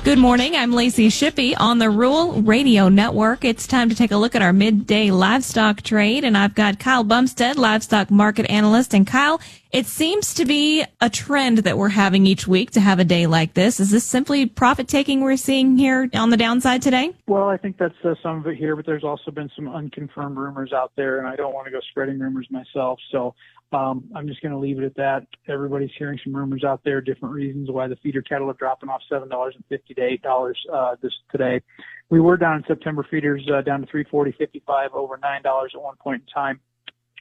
Good morning. I'm Lacey Shippey on the Rural Radio Network. It's time to take a look at our midday livestock trade, and I've got Kyle Bumsted, livestock market analyst. And Kyle, it seems to be a trend that we're having each week to have a day like this. Is this simply profit taking we're seeing here on the downside today? Well, I think that's some of it here, but there's also been some unconfirmed rumors out there, and I don't want to go spreading rumors myself. So I'm just going to leave it at that. Everybody's hearing some rumors out there, different reasons why the feeder cattle are dropping off $7.50 to $8 today. We were down in September feeders down to $340.55, over $9 at one point in time.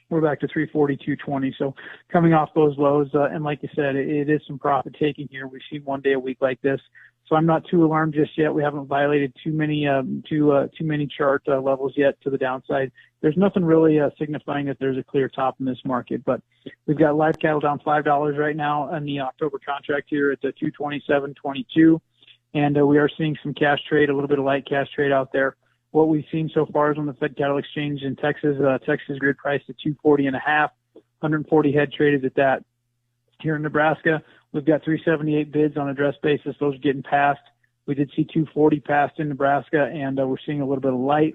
We're back to $340.20. So coming off those lows, and like you said, it is some profit taking here. We've seen one day a week like this. So I'm not too alarmed just yet. We haven't violated too many chart levels yet to the downside. There's nothing really signifying that there's a clear top in this market, but we've got live cattle down $5 right now on the October contract here at $227.22, and we are seeing some cash trade, a little bit of light cash trade out there. What we've seen so far is on the Fed Cattle Exchange in Texas, Texas grid price at $240.5, 140 head traded at that. Here in Nebraska, we've got 378 bids on a dress basis. Those are getting passed. We did see 240 passed in Nebraska, and we're seeing a little bit of light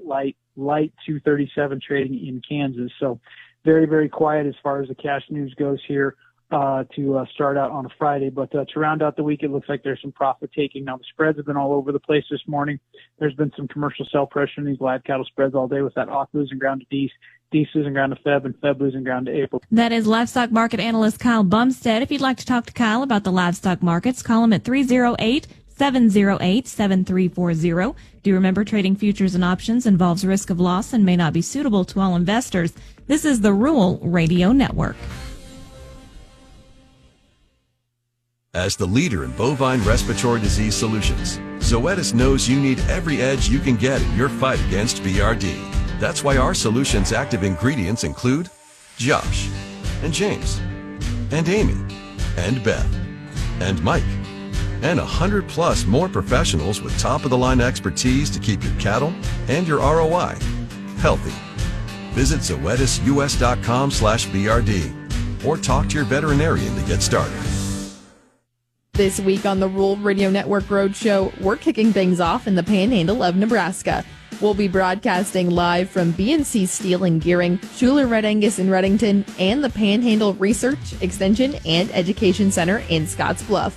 237 trading in Kansas. So very, very quiet as far as the cash news goes here to start out on a Friday. But to round out the week, it looks like there's some profit taking. Now, the spreads have been all over the place this morning. There's been some commercial sell pressure in these live cattle spreads all day, with that Hawk losing ground to Dees, Dees losing ground to Feb, and Feb losing ground to April. That is livestock market analyst Kyle Bumsted. If you'd like to talk to Kyle about the livestock markets, call him at 308-708-7340. Do remember, trading futures and options involves risk of loss and may not be suitable to all investors. This is the Rural Radio Network. As the leader in bovine respiratory disease solutions, Zoetis knows you need every edge you can get in your fight against BRD. That's why our solution's active ingredients include Josh, and James, and Amy, and Beth, and Mike, and 100+ more professionals with top-of-the-line expertise to keep your cattle and your ROI healthy. Visit zoetisus.com/BRD or talk to your veterinarian to get started. This week on the Rural Radio Network Roadshow, we're kicking things off in the Panhandle of Nebraska. We'll be broadcasting live from B&C Steel and Gearing, Schuler Red Angus in Reddington, and the Panhandle Research, Extension, and Education Center in Scottsbluff.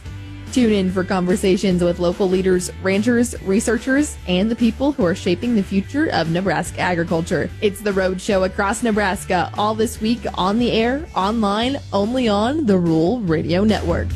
Tune in for conversations with local leaders, ranchers, researchers, and the people who are shaping the future of Nebraska agriculture. It's the Roadshow across Nebraska, all this week on the air, online, only on the Rural Radio Network.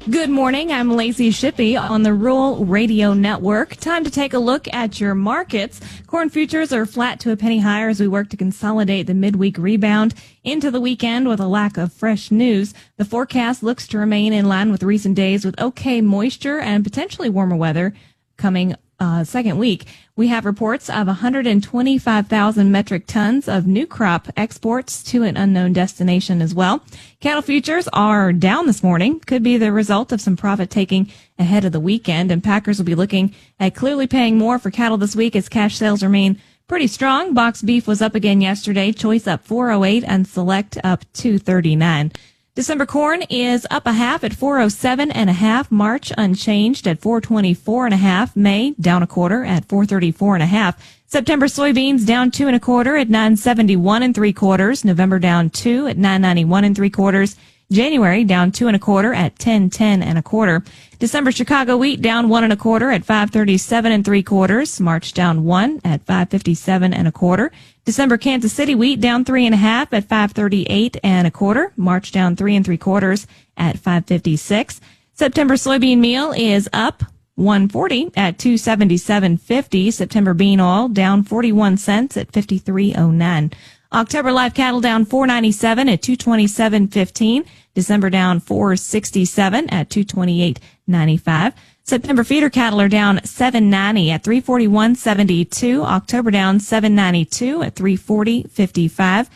Good morning. I'm Lacey Shippey on the Rural Radio Network. Time to take a look at your markets. Corn futures are flat to a penny higher as we work to consolidate the midweek rebound into the weekend with a lack of fresh news. The forecast looks to remain in line with recent days with okay moisture and potentially warmer weather coming second week. We have reports of 125,000 metric tons of new crop exports to an unknown destination as well. Cattle futures are down this morning. Could be the result of some profit taking ahead of the weekend, and packers will be looking at clearly paying more for cattle this week as cash sales remain pretty strong. Box beef was up again yesterday. Choice up 408 and select up 239. December corn is up a half at 407.5. March unchanged at 424.5. May down a quarter at 434.5. September soybeans down 2 1/4 at 971 3/4. November down 2 at 991 3/4. January down 2 1/4 at 1010 1/4. December Chicago wheat down 1 1/4 at 537 3/4. March down 1 at 557 1/4. December Kansas City wheat down 3 1/2 at 538 1/4. March down 3 3/4 at 556. September soybean meal is up 140 at 277.50. September bean oil down 41 cents at 53.09. October live cattle down 497 at 227.15. December down 467 at 228.95. September feeder cattle are down 790 at 341.72. October down 792 at 340.55.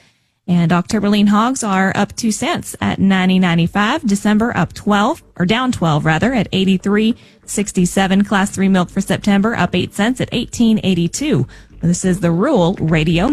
And October lean hogs are up 2 cents at 90.95. December up 12, or down 12 rather, at 83.67. Class 3 milk for September up 8 cents at 18.82. This is the Rural Radio